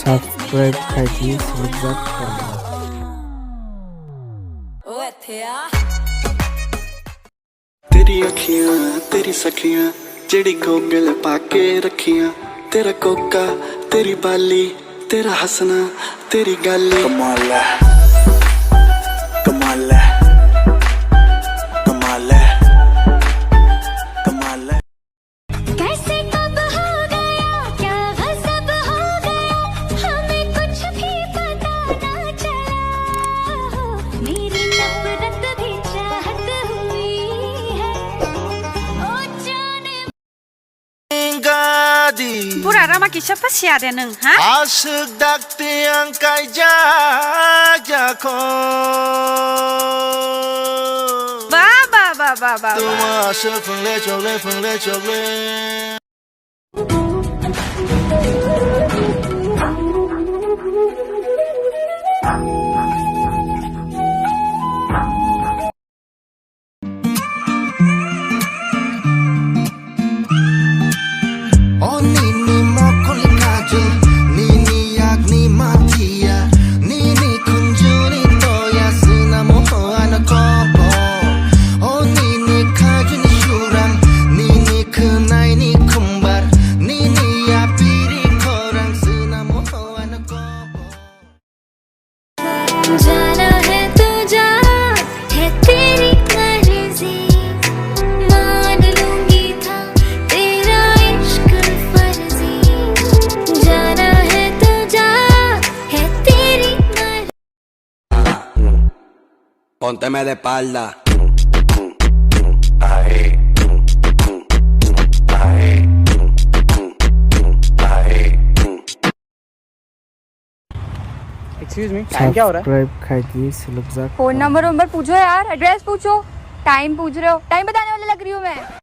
Subscribe कीजिए SWLWKJAK KHORANG। तेरी अखियां तेरी सखियां जेड़ी गोगल पाके रखियां, तेरा कोका तेरी बाली तेरा हंसना तेरी गाली। कमाल है कमाल है कमाल है कमाल है। कैसे कब हो गया क्या गज़ब हो गया, हमें कुछ भी पता ना चला। मेरी नफरत भी चाहत हुई है, ओ जाने Burara maki siapa sih ada neng, ha? आशिक डाकते अंकाई जा खो Ba. तुम आशिक फंगले Chogle Oh Nini mokuli kajul, Nini yagni matia, Nini kunjuni toya sinamo hoana kopo. Oh Nini kajuni shurang, Nini kunai ni kumbar, Nini yapiri korang sinamo hoana kopo. जाना है तो जा, है तेरी मर्जी, मान लूंगी था तेरा इश्क फर्जी। जाना है तो जा, है तेरी मर्जी। Pónteme de espalda. Excuse me, time क्या हो रहा है? सब्सक्राइब कीजिए SWLWKJAK। फोन नंबर पूछो यार, एड्रेस पूछो, टाइम पूछ रहे हो, टाइम बताने वाले लग रही हूँ मैं।